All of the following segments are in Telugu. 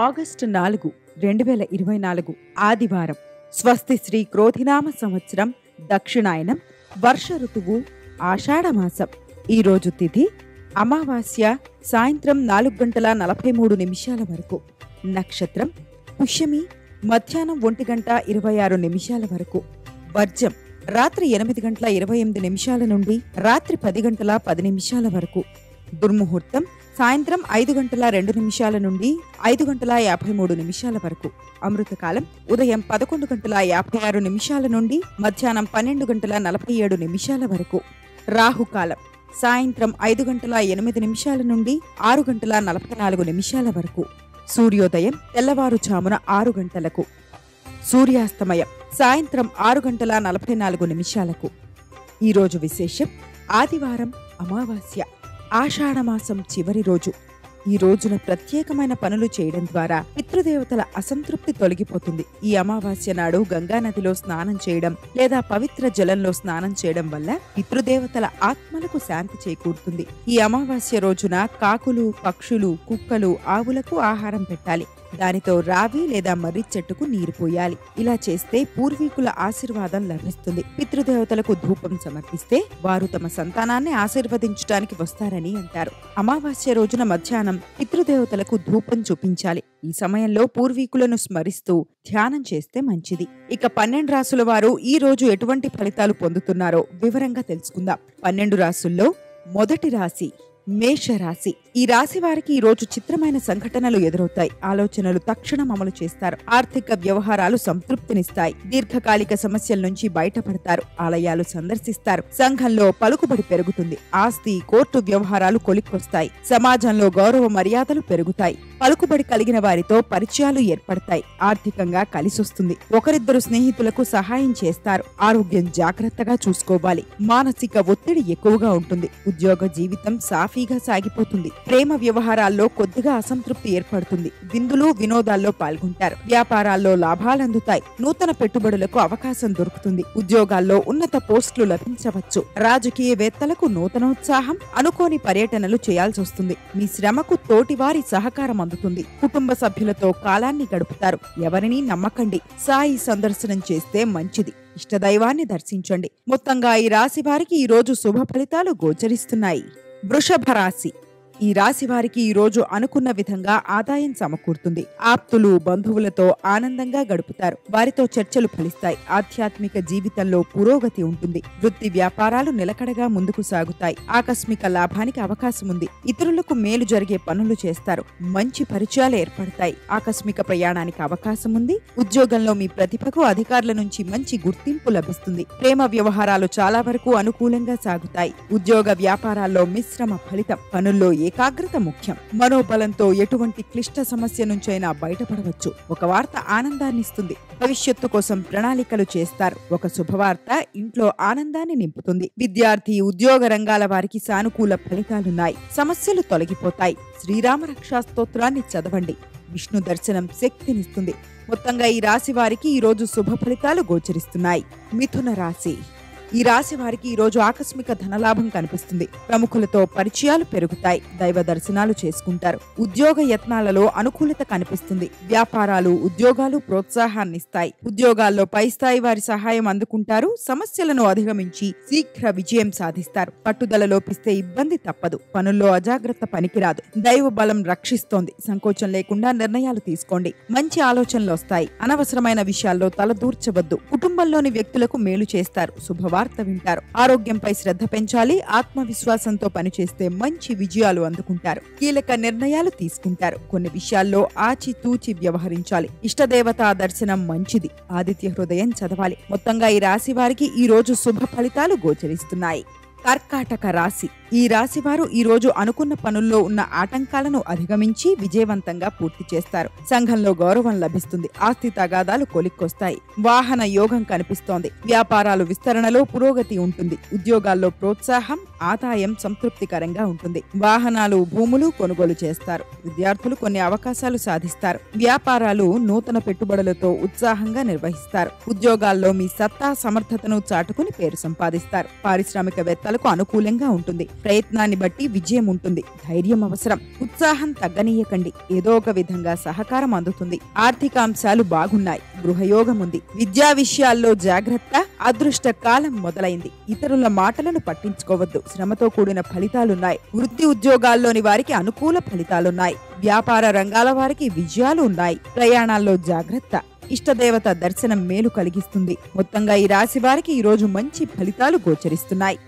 ఆగస్టు 4, 2024 ఆదివారం. స్వస్తి శ్రీ క్రోధినామ సంవత్సరం దక్షిణాయనం. వర్ష ఋతువు ఆషాఢమాసం. ఈరోజు తిథి అమావాస్య సాయంత్రం 4:43 వరకు. నక్షత్రం పుష్యమి మధ్యాహ్నం 1:26 వరకు. వర్జం రాత్రి 8:28 నుండి రాత్రి 10:10 వరకు. దుర్ముహూర్తం సాయంత్రం 5:02 నుండి 5:53 వరకు. అమృతకాలం ఉదయం 11:56 నుండి మధ్యాహ్నం 12:47 వరకు. రాహుకాలం సాయంత్రం 5:08 నుండి 6:44 వరకు. సూర్యోదయం తెల్లవారుజామున 6 గంటలకు. సూర్యాస్తమయం సాయంత్రం 6:44. ఈరోజు విశేషం ఆదివారం అమావాస్య, ఆషాఢమాసం చివరి రోజు. ఈ రోజున ప్రత్యేకమైన పనులు చేయడం ద్వారా పితృదేవతల అసంతృప్తి తొలగిపోతుంది. ఈ అమావాస్య నాడు గంగానదిలో స్నానం చేయడం లేదా పవిత్ర జలంలో స్నానం చేయడం వల్ల పితృదేవతల ఆత్మలకు శాంతి చేకూరుతుంది. ఈ అమావాస్య రోజున కాకులు, పక్షులు, కుక్కలు, ఆవులకు ఆహారం పెట్టాలి. దానితో రావి లేదా మర్రి చెట్టుకు నీరు పోయాలి. ఇలా చేస్తే పూర్వీకుల ఆశీర్వాదం లభిస్తుంది. పితృదేవతలకు ధూపం సమర్పిస్తే వారు తమ సంతానాన్ని ఆశీర్వదించడానికి వస్తారని అంటారు. అమావాస్య రోజున మధ్యాహ్నం పితృదేవతలకు ధూపం చూపించాలి. ఈ సమయంలో పూర్వీకులను స్మరిస్తూ ధ్యానం చేస్తే మంచిది. ఇక 12 రాసుల వారు ఈ రోజు ఎటువంటి ఫలితాలు పొందుతున్నారో వివరంగా తెలుసుకుందాం. 12 రాసుల్లో మొదటి రాశి మేషరాశి. ఈ రాశి వారికి ఈ రోజు చిత్రమైన సంఘటనలు ఎదురవుతాయి. ఆలోచనలు తక్షణం అమలు చేస్తారు. ఆర్థిక వ్యవహారాలు సంతృప్తినిస్తాయి. దీర్ఘకాలిక సమస్యల నుంచి బయటపడతారు. ఆలయాలు సందర్శిస్తారు. సంఘంలో పలుకుబడి పెరుగుతుంది. ఆస్తి, కోర్టు వ్యవహారాలు కొలిక్కొస్తాయి. సమాజంలో గౌరవ మర్యాదలు పెరుగుతాయి. పలుకుబడి కలిగిన వారితో పరిచయాలు ఏర్పడతాయి. ఆర్థికంగా కలిసొస్తుంది. ఒకరిద్దరు స్నేహితులకు సహాయం చేస్తారు. ఆరోగ్యం జాగ్రత్తగా చూసుకోవాలి. మానసిక ఒత్తిడి ఎక్కువగా ఉంటుంది. ఉద్యోగ జీవితం సాఫీగా సాగిపోతుంది. ప్రేమ వ్యవహారాల్లో కొద్దిగా అసంతృప్తి ఏర్పడుతుంది. విందులు, వినోదాల్లో పాల్గొంటారు. వ్యాపారాల్లో లాభాలందుతాయి. నూతన పెట్టుబడులకు అవకాశం దొరుకుతుంది. ఉద్యోగాల్లో ఉన్నత పోస్టులు లభించవచ్చు. రాజకీయవేత్తలకు నూతనోత్సాహం, అనుకోని పర్యటనలు చేయాల్సి వస్తుంది. మీ శ్రమకు తోటివారి సహకారం అందుతుంది. కుటుంబ సభ్యులతో కాలాన్ని గడుపుతారు. ఎవరినీ నమ్మకండి. సాయి సందర్శనం చేస్తే మంచిది. ఇష్టదైవాన్ని దర్శించండి. మొత్తంగా ఈ రాశి వారికి ఈ రోజు శుభ ఫలితాలు గోచరిస్తున్నాయి. వృషభ రాశి. ఈ రాశి వారికి ఈ రోజు అనుకున్న విధంగా ఆదాయం సమకూరుతుంది. ఆప్తులు, బంధువులతో ఆనందంగా గడుపుతారు. వారితో చర్చలు ఫలిస్తాయి. ఆధ్యాత్మిక జీవితంలో పురోగతి ఉంటుంది. వృత్తి వ్యాపారాలు నిలకడగా ముందుకు సాగుతాయి. ఆకస్మిక లాభానికి అవకాశం ఉంది. ఇతరులకు మేలు జరిగే పనులు చేస్తారు. మంచి పరిచయాలు ఏర్పడతాయి. ఆకస్మిక ప్రయాణానికి అవకాశం ఉంది. ఉద్యోగంలో మీ ప్రతిభకు అధికారుల నుంచి మంచి గుర్తింపు లభిస్తుంది. ప్రేమ వ్యవహారాలు చాలా వరకు అనుకూలంగా సాగుతాయి. ఉద్యోగ వ్యాపారాల్లో మిశ్రమ ఫలితం. పనుల్లో ఏకాగ్రత ముఖ్యం. మనోబలంతో ఎటువంటి క్లిష్ట సమస్య నుంచైనా బయటపడవచ్చు. ఒక వార్త ఆనందాన్నిస్తుంది. భవిష్యత్తు కోసం ప్రణాళికలు చేస్తారు. ఒక శుభవార్త ఇంట్లో ఆనందాన్ని నింపుతుంది. విద్యార్థి, ఉద్యోగ రంగాల వారికి సానుకూల ఫలితాలున్నాయి. సమస్యలు తొలగిపోతాయి. శ్రీరామ రక్షా స్తోత్రాన్ని చదవండి. విష్ణు దర్శనం శక్తినిస్తుంది. మొత్తంగా ఈ రాశి వారికి ఈ రోజు శుభ ఫలితాలు గోచరిస్తున్నాయి. మిథున రాశి. ఈ రాశి వారికి ఈ రోజు ఆకస్మిక ధనలాభం కనిపిస్తుంది. ప్రముఖులతో పరిచయాలు పెరుగుతాయి. దైవ దర్శనాలు చేసుకుంటారు. ఉద్యోగ యత్నాలలో అనుకూలత కనిపిస్తుంది. వ్యాపారాలు, ఉద్యోగాలు ప్రోత్సాహాన్నిస్తాయి. ఉద్యోగాల్లో పై స్థాయి వారి సహాయం అందుకుంటారు. సమస్యలను అధిగమించి శీఘ్ర విజయం సాధిస్తారు. పట్టుదల లోపిస్తే ఇబ్బంది తప్పదు. పనుల్లో అజాగ్రత్త పనికిరాదు. దైవ బలం రక్షిస్తోంది. సంకోచం లేకుండా నిర్ణయాలు తీసుకోండి. మంచి ఆలోచనలు వస్తాయి. అనవసరమైన విషయాల్లో తలదూర్చవద్దు. కుటుంబంలోని వ్యక్తులకు మేలు చేస్తారు. శుభవార్త వింటారు. ఆరోగ్యంపై శ్రద్ధ పెంచాలి. ఆత్మవిశ్వాసంతో పనిచేస్తే మంచి విజయాలు అందుకుంటారు. కీలక నిర్ణయాలు తీసుకుంటారు. కొన్ని విషయాల్లో ఆచితూచి వ్యవహరించాలి. ఇష్టదేవతా దర్శనం మంచిది. ఆదిత్య హృదయం చదవాలి. మొత్తంగా ఈ రాశి వారికి ఈ రోజు శుభ ఫలితాలు గోచరిస్తున్నాయి. కర్కాటక రాశి. ఈ రాశి వారు ఈ రోజు అనుకున్న పనుల్లో ఉన్న ఆటంకాలను అధిగమించి విజయవంతంగా పూర్తి చేస్తారు. సంఘంలో గౌరవం లభిస్తుంది. ఆస్తి తగాదాలు కొలిక్కొస్తాయి. వాహన యోగం కనిపిస్తోంది. వ్యాపారాలు విస్తరణలో పురోగతి ఉంటుంది. ఉద్యోగాల్లో ప్రోత్సాహం, ఆదాయం సంతృప్తికరంగా ఉంటుంది. వాహనాలు, భూములు కొనుగోలు చేస్తారు. విద్యార్థులు కొన్ని అవకాశాలు సాధిస్తారు. వ్యాపారాలు నూతన పెట్టుబడులతో ఉత్సాహంగా నిర్వహిస్తారు. ఉద్యోగాల్లో మీ సత్తా, సమర్థతను చాటుకుని పేరు సంపాదిస్తారు. పారిశ్రామికవేత్తలకు అవకాశాలకు అనుకూలంగా ఉంటుంది. ప్రయత్నాన్ని బట్టి విజయం ఉంటుంది. ధైర్యం అవసరం. ఉత్సాహం తగ్గనీయకండి. ఏదో ఒక విధంగా సహకారం అందుతుంది. ఆర్థిక అంశాలు బాగున్నాయి. గృహయోగం ఉంది. విద్యా విషయాల్లో జాగ్రత్త. అదృష్ట కాలం మొదలైంది. ఇతరుల మాటలను పట్టించుకోవద్దు. శ్రమతో కూడిన ఫలితాలున్నాయి. వృత్తి ఉద్యోగాల్లోని వారికి అనుకూల ఫలితాలున్నాయి. వ్యాపార రంగాల వారికి విజయాలు ఉన్నాయి. ప్రయాణాల్లో జాగ్రత్త. ఇష్టదేవత దర్శనం మేలు కలిగిస్తుంది. మొత్తంగా ఈ రాశి వారికి ఈరోజు మంచి ఫలితాలు గోచరిస్తున్నాయి.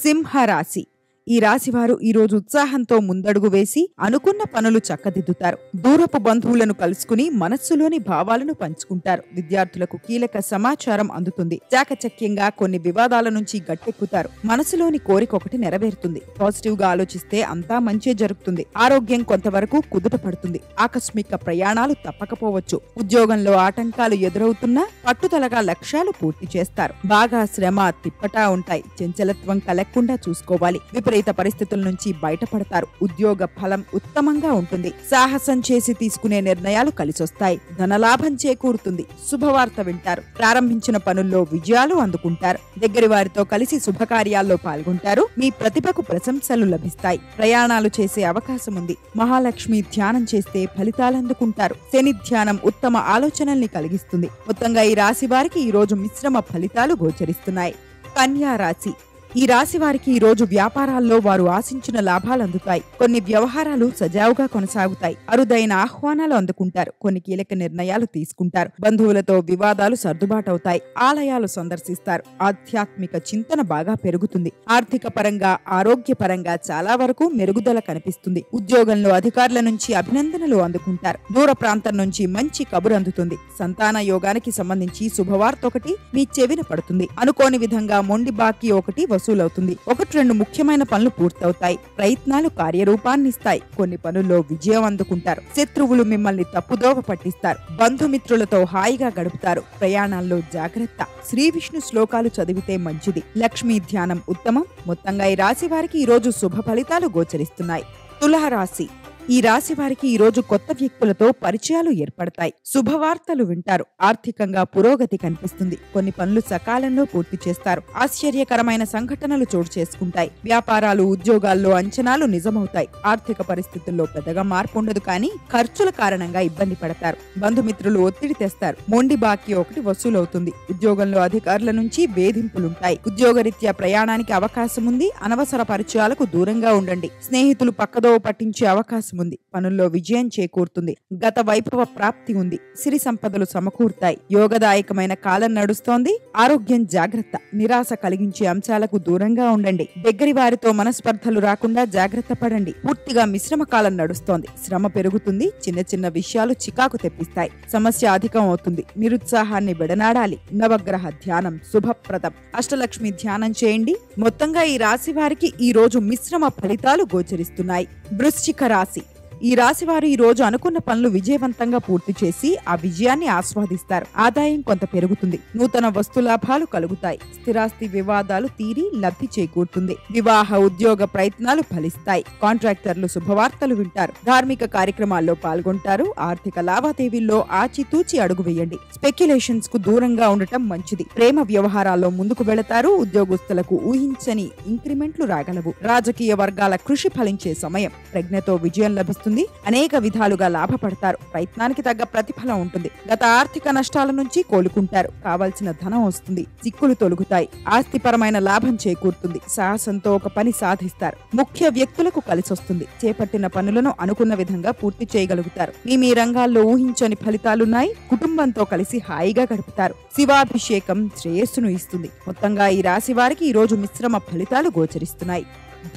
సింహరాశి. ఈ రాశివారు ఈరోజు ఉత్సాహంతో ముందడుగు వేసి అనుకున్న పనులు చక్కదిద్దుతారు. దూరపు బంధువులను కలుసుకుని మనస్సులోని భావాలను పంచుకుంటారు. విద్యార్థులకు కీలక సమాచారం అందుతుంది. చాకచక్యంగా కొన్ని వివాదాల నుంచి గట్టెక్కుతారు. మనసులోని కోరిక ఒకటి నెరవేరుతుంది. పాజిటివ్ గా ఆలోచిస్తే అంతా మంచే జరుగుతుంది. ఆరోగ్యం కొంతవరకు కుదుట పడుతుంది. ఆకస్మిక ప్రయాణాలు తప్పకపోవచ్చు. ఉద్యోగంలో ఆటంకాలు ఎదురవుతున్నా పట్టుదలగా లక్ష్యాలు పూర్తి చేస్తారు. బాగా శ్రమ తిప్పటా ఉంటాయి. చంచలత్వం కలగకుండా చూసుకోవాలి. విపరీత పరిస్థితుల నుంచి బయటపడతారు. ఉద్యోగ ఫలం ఉత్తమంగా ఉంటుంది. సాహసం చేసి తీసుకునే నిర్ణయాలు కలిసొస్తాయి. ధనలాభం చేకూరుతుంది. శుభవార్త వింటారు. ప్రారంభించిన పనుల్లో విజయాలు అందుకుంటారు. దగ్గరి వారితో కలిసి శుభకార్యాల్లో పాల్గొంటారు. మీ ప్రతిభకు ప్రశంసలు లభిస్తాయి. ప్రయాణాలు చేసే అవకాశం ఉంది. మహాలక్ష్మి ధ్యానం చేస్తే ఫలితాలు అందుకుంటారు. శని ధ్యానం ఉత్తమ ఆలోచనల్ని కలిగిస్తుంది. మొత్తంగా ఈ రాశి వారికి ఈ రోజు మిశ్రమ ఫలితాలు గోచరిస్తున్నాయి. కన్యా రాశి. ఈ రాశి వారికి ఈ రోజు వ్యాపారాల్లో వారు ఆశించిన లాభాలు అందుతాయి. కొన్ని వ్యవహారాలు సజావుగా కొనసాగుతాయి. అరుదైన ఆహ్వానాలు అందుకుంటారు. కొన్ని కీలక నిర్ణయాలు తీసుకుంటారు. బంధువులతో వివాదాలు సర్దుబాటవుతాయి. ఆలయాలు సందర్శిస్తారు. ఆధ్యాత్మిక చింతన బాగా పెరుగుతుంది. ఆర్థిక పరంగా, ఆరోగ్య పరంగా చాలా వరకు మెరుగుదల కనిపిస్తుంది. ఉద్యోగంలో అధికారుల నుంచి అభినందనలు అందుకుంటారు. దూర ప్రాంతం నుంచి మంచి కబురు అందుతుంది. సంతాన యోగానికి సంబంధించి శుభవార్త ఒకటి మీ చెవిన పడుతుంది. అనుకోని విధంగా మొండి బాకీ ఒకటి వసూలవుతుంది. 1-2 ముఖ్యమైన పనులు పూర్తవుతాయి. ప్రయత్నాలు కార్యరూపాన్నిస్తాయి. కొన్ని పనుల్లో విజయం అందుకుంటారు. శత్రువులు మిమ్మల్ని తప్పుదోవ పట్టిస్తారు. బంధుమిత్రులతో హాయిగా గడుపుతారు. ప్రయాణాల్లో జాగ్రత్త. శ్రీ విష్ణు శ్లోకాలు చదివితే మంచిది. లక్ష్మీ ధ్యానం ఉత్తమం. మొత్తంగా ఈ రాశి వారికి ఈ రోజు శుభ ఫలితాలు గోచరిస్తున్నాయి. తులారాశి. ఈ రాశి వారికి ఈ రోజు కొత్త వ్యక్తులతో పరిచయాలు ఏర్పడతాయి. శుభవార్తలు వింటారు. ఆర్థికంగా పురోగతి కనిపిస్తుంది. కొన్ని పనులు సకాలంలో పూర్తి చేస్తారు. ఆశ్చర్యకరమైన సంఘటనలు చోటు చేసుకుంటాయి. వ్యాపారాలు, ఉద్యోగాల్లో అంచనాలు నిజమవుతాయి. ఆర్థిక పరిస్థితుల్లో పెద్దగా మార్పు ఉండదు, కానీ ఖర్చుల కారణంగా ఇబ్బంది పడతారు. బంధుమిత్రులు ఒత్తిడి తెస్తారు. మొండి బాకీ ఒకటి వసూలవుతుంది. ఉద్యోగంలో అధికారుల నుంచి వేధింపులుంటాయి. ఉద్యోగరీత్యా ప్రయాణానికి అవకాశం ఉంది. అనవసర పరిచయాలకు దూరంగా ఉండండి. స్నేహితులు పక్కదోవ పట్టించే అవకాశం ఉంది. పనుల్లో విజయం చేకూరుతుంది. గత వైభవ ప్రాప్తి ఉంది. సిరి సంపదలు సమకూరుతాయి. యోగదాయకమైన కాలం నడుస్తోంది. ఆరోగ్యం జాగ్రత్త. నిరాశ కలిగించే అంశాలకు దూరంగా ఉండండి. దగ్గరి వారితో మనస్పర్ధలు రాకుండా జాగ్రత్త పడండి. పూర్తిగా మిశ్రమ కాలం నడుస్తోంది. శ్రమ పెరుగుతుంది. చిన్న చిన్న విషయాలు చికాకు తెప్పిస్తాయి. సమస్య అధికం అవుతుంది. నిరుత్సాహాన్ని విడనాడాలి. నవగ్రహ ధ్యానం శుభప్రదం. అష్టలక్ష్మి ధ్యానం చేయండి. మొత్తంగా ఈ రాశి వారికి ఈ రోజు మిశ్రమ ఫలితాలు గోచరిస్తున్నాయి. వృశ్చిక రాశి. ఈ రాశివారు ఈ రోజు అనుకున్న పనులు విజయవంతంగా పూర్తి చేసి ఆ విజయాన్ని ఆస్వాదిస్తారు. ఆదాయం కొంత పెరుగుతుంది. నూతన వస్తులాభాలు కలుగుతాయి. స్థిరాస్తి వివాదాలు తీరి లబ్ధి చేకూరుతుంది. వివాహ, ఉద్యోగ ప్రయత్నాలు ఫలిస్తాయి. కాంట్రాక్టర్లు శుభవార్తలు వింటారు. ధార్మిక కార్యక్రమాల్లో పాల్గొంటారు. ఆర్థిక లావాదేవీల్లో ఆచితూచి అడుగు వేయండి. స్పెక్యులేషన్స్ కు దూరంగా ఉండటం మంచిది. ప్రేమ వ్యవహారాల్లో ముందుకు వెళతారు. ఉద్యోగస్తులకు ఊహించని ఇంక్రిమెంట్లు రాగలవు. రాజకీయ వర్గాల కృషి ఫలించే సమయం. ప్రజ్ఞతో విజయం లభిస్తుంది. అనేక విధాలుగా లాభపడతారు. ప్రయత్నానికి తగ్గ ప్రతిఫలం ఉంటుంది. గత ఆర్థిక నష్టాల నుంచి కోలుకుంటారు. కావాల్సిన ధనం వస్తుంది. చిక్కులు తొలగుతాయి. ఆస్తిపరమైన లాభం చేకూరుతుంది. సాహసంతో ఒక పని సాధిస్తారు. ముఖ్య వ్యక్తులకు కలిసొస్తుంది. చేపట్టిన పనులను అనుకున్న విధంగా పూర్తి చేయగలుగుతారు. మీ రంగాల్లో ఊహించని ఫలితాలున్నాయి. కుటుంబంతో కలిసి హాయిగా గడుపుతారు. శివాభిషేకం శ్రేయస్సును ఇస్తుంది. మొత్తంగా ఈ రాశి వారికి ఈ రోజు మిశ్రమ ఫలితాలు గోచరిస్తున్నాయి.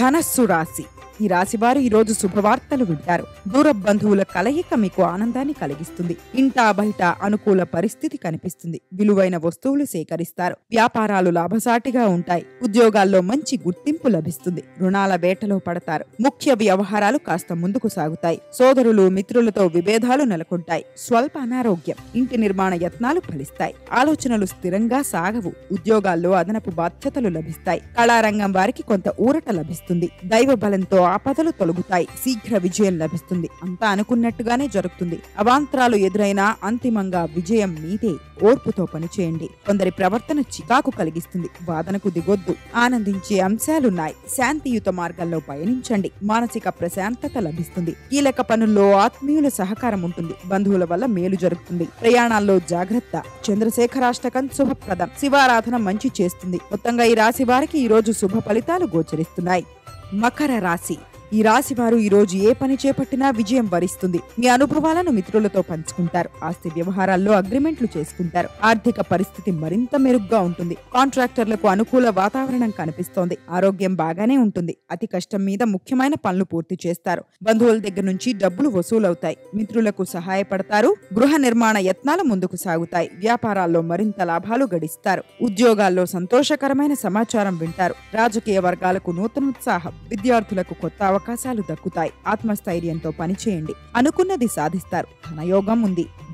ధనస్సు రాశి. ఈ రాశివారు ఈ రోజు శుభవార్తలు వింటారు. దూర బంధువుల కలయిక మీకు ఆనందాన్ని కలిగిస్తుంది. ఇంటా బయట అనుకూల పరిస్థితి కనిపిస్తుంది. విలువైన వస్తువులు సేకరిస్తారు. వ్యాపారాలు లాభసాటిగా ఉంటాయి. ఉద్యోగాల్లో మంచి గుర్తింపు లభిస్తుంది. రుణాల వేటలో పడతారు. ముఖ్య వ్యవహారాలు కాస్త ముందుకు సాగుతాయి. సోదరులు, మిత్రులతో విభేదాలు నెలకొంటాయి. స్వల్ప అనారోగ్యం. ఇంటి నిర్మాణ యత్నాలు ఫలిస్తాయి. ఆలోచనలు స్థిరంగా సాగవు. ఉద్యోగాల్లో అదనపు బాధ్యతలు లభిస్తాయి. కళారంగం వారికి కొంత ఊరట లభిస్తుంది. దైవ బలంతో ఆపదలు తొలగుతాయి. శీఘ్ర విజయం లభిస్తుంది. అంతా అనుకున్నట్టుగానే జరుగుతుంది. అవాంతరాలు ఎదురైనా అంతిమంగా విజయం మీదే. ఓర్పుతో పనిచేయండి. కొందరి ప్రవర్తన చికాకు కలిగిస్తుంది. వాదనకు దిగొద్దు. ఆనందించే అంశాలున్నాయి. శాంతియుత మార్గంలో పయనించండి. మానసిక ప్రశాంతత లభిస్తుంది. కీలక పనుల్లో ఆత్మీయుల సహకారం ఉంటుంది. బంధువుల వల్ల మేలు జరుగుతుంది. ప్రయాణాల్లో జాగ్రత్త. చంద్రశేఖరాష్టకం శుభప్రదం. శివారాధన మంచి చేస్తుంది. మొత్తంగా ఈ రాశి వారికి ఈ రోజు శుభ ఫలితాలు గోచరిస్తున్నాయి. మకర రాశి. ఈ రాశి వారు ఈ రోజు ఏ పని చేపట్టినా విజయం వరిస్తుంది. మీ అనుభవాలను మిత్రులతో పంచుకుంటారు. ఆస్తి వ్యవహారాల్లో అగ్రిమెంట్లు చేసుకుంటారు. ఆర్థిక పరిస్థితి మరింత మెరుగ్గా ఉంటుంది. కాంట్రాక్టర్లకు అనుకూల వాతావరణం కనిపిస్తోంది. ఆరోగ్యం బాగానే ఉంటుంది. అతి కష్టం మీద ముఖ్యమైన పనులు పూర్తి చేస్తారు. బంధువుల దగ్గర నుంచి డబ్బులు వసూలవుతాయి. మిత్రులకు సహాయపడతారు. గృహ నిర్మాణ యత్నాలు ముందుకు సాగుతాయి. వ్యాపారాల్లో మరింత లాభాలు గడిస్తారు. ఉద్యోగాల్లో సంతోషకరమైన సమాచారం వింటారు. రాజకీయ వర్గాలకు నూతనోత్సాహం. విద్యార్థులకు కొత్త అవకాశాలు దక్కుతాయి. ఆత్మస్థైర్యంతో పనిచేయండి. అనుకున్నది సాధిస్తారు.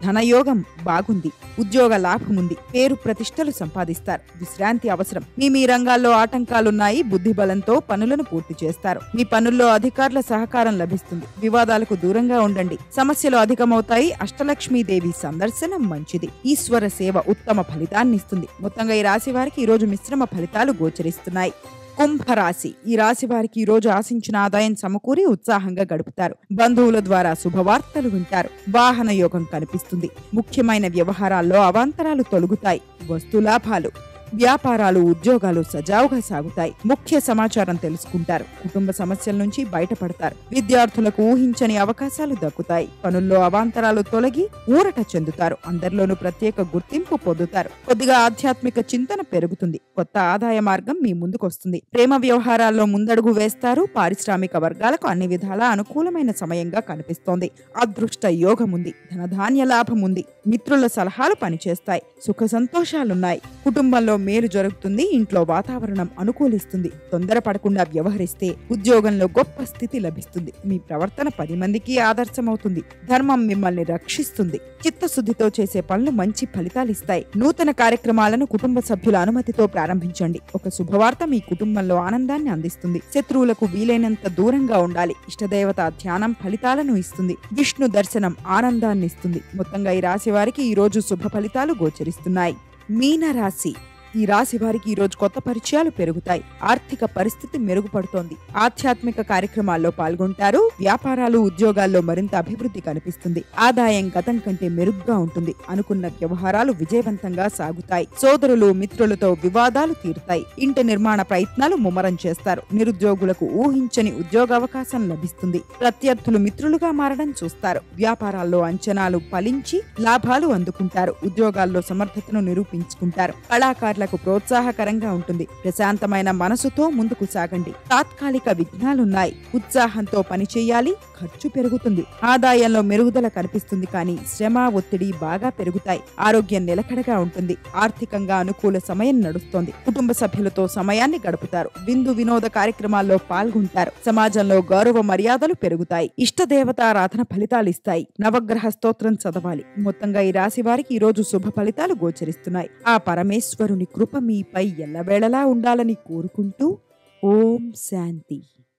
ధనయోగం బాగుంది. ఉద్యోగ లాభం ఉంది. పేరు ప్రతిష్టలు సంపాదిస్తారు. విశ్రాంతి అవసరం. మీ రంగాల్లో ఆటంకాలున్నాయి. బుద్ధి బలంతో పనులను పూర్తి చేస్తారు. మీ పనుల్లో అధికారుల సహకారం లభిస్తుంది. వివాదాలకు దూరంగా ఉండండి. సమస్యలు అధికమవుతాయి. అష్టలక్ష్మీదేవి సందర్శనం మంచిది. ఈశ్వర సేవ ఉత్తమ ఫలితాన్నిస్తుంది. మొత్తంగా ఈ రాశి వారికి ఈ రోజు మిశ్రమ ఫలితాలు గోచరిస్తున్నాయి. కుంభరాశి. ఈ రాశి వారికి ఈ రోజు ఆశించిన ఆదాయం సమకూరి ఉత్సాహంగా గడుపుతారు. బంధువుల ద్వారా శుభవార్తలు వింటారు. వాహన యోగం కనిపిస్తుంది. ముఖ్యమైన వ్యవహారాల్లో అవాంతరాలు తొలగుతాయి. వస్తులాభాలు. వ్యాపారాలు, ఉద్యోగాలు సజావుగా సాగుతాయి. ముఖ్య సమాచారం తెలుసుకుంటారు. కుటుంబ సమస్యల నుంచి బయటపడతారు. విద్యార్థులకు ఊహించని అవకాశాలు దక్కుతాయి. పనుల్లో అవాంతరాలు తొలగి ఊరట చెందుతారు. అందరిలోనూ ప్రత్యేక గుర్తింపు పొందుతారు. కొద్దిగా ఆధ్యాత్మిక చింతన పెరుగుతుంది. కొత్త ఆదాయ మార్గం మీ ముందుకొస్తుంది. ప్రేమ వ్యవహారాల్లో ముందడుగు వేస్తారు. పారిశ్రామిక వర్గాలకు అన్ని విధాలా అనుకూలమైన సమయంగా కనిపిస్తోంది. అదృష్ట యోగం ఉంది. ధనధాన్య లాభం ఉంది. మిత్రుల సలహాలు పనిచేస్తాయి. సుఖ సంతోషాలున్నాయి. కుటుంబంలో మేలు జరుగుతుంది. ఇంట్లో వాతావరణం అనుకూలిస్తుంది. తొందరపడకుండా వ్యవహరిస్తే ఉద్యోగంలో గొప్ప స్థితి లభిస్తుంది. మీ ప్రవర్తన 10 మందికి ఆదర్శమవుతుంది. ధర్మం మిమ్మల్ని రక్షిస్తుంది. చిత్తశుద్ధితో చేసే పనులు మంచి ఫలితాలిస్తాయి. నూతన కార్యక్రమాలను కుటుంబ సభ్యుల అనుమతితో ప్రారంభించండి. ఒక శుభవార్త మీ కుటుంబంలో ఆనందాన్ని అందిస్తుంది. శత్రువులకు వీలైనంత దూరంగా ఉండాలి. ఇష్టదేవత ధ్యానం ఫలితాలను ఇస్తుంది. విష్ణు దర్శనం ఆనందాన్ని ఇస్తుంది. మొత్తంగా ఈ రాశి వారికి ఈ రోజు శుభ ఫలితాలు గోచరిస్తున్నాయి. మీన రాశి. ఈ రాశి వారికి ఈ రోజు కొత్త పరిచయాలు పెరుగుతాయి. ఆర్థిక పరిస్థితి మెరుగుపడుతోంది. ఆధ్యాత్మిక కార్యక్రమాల్లో పాల్గొంటారు. వ్యాపారాలు, ఉద్యోగాల్లో మరింత అభివృద్ధి కనిపిస్తుంది. ఆదాయం గతం కంటే మెరుగ్గా ఉంటుంది. అనుకున్న వ్యవహారాలు విజయవంతంగా సాగుతాయి. సోదరులు, మిత్రులతో వివాదాలు తీరుతాయి. ఇంటి నిర్మాణ ప్రయత్నాలు ముమ్మరం చేస్తారు. నిరుద్యోగులకు ఊహించని ఉద్యోగావకాశం లభిస్తుంది. ప్రత్యర్థులు మిత్రులుగా మారడం చూస్తారు. వ్యాపారాల్లో అంచనాలు ఫలించి లాభాలు అందుకుంటారు. ఉద్యోగాల్లో సమర్థతను నిరూపించుకుంటారు. కళాకారుల ప్రోత్సాహకరంగా ఉంటుంది. ప్రశాంతమైన మనసుతో ముందుకు సాగండి. తాత్కాలిక విఘ్నాలున్నాయి. ఉత్సాహంతో పనిచేయాలి. ఖర్చు పెరుగుతుంది. ఆదాయంలో మెరుగుదల కనిపిస్తుంది. కానీ శ్రమ, ఒత్తిడి బాగా పెరుగుతాయి. ఆరోగ్యం నిలకడగా ఉంటుంది. ఆర్థికంగా అనుకూల సమయం నడుస్తోంది. కుటుంబ సభ్యులతో సమయాన్ని గడుపుతారు. విందు వినోద కార్యక్రమాల్లో పాల్గొంటారు. సమాజంలో గౌరవ మర్యాదలు పెరుగుతాయి. ఇష్టదేవతారాధన ఫలితాలిస్తాయి. నవగ్రహ స్తోత్రం చదవాలి. మొత్తంగా ఈ రాశి వారికి ఈ రోజు శుభ ఫలితాలు గోచరిస్తున్నాయి. ఆ పరమేశ్వరుని కృప మీపై ఎల్లవేళలా ఉండాలని కోరుకుంటూ ఓం శాంతి.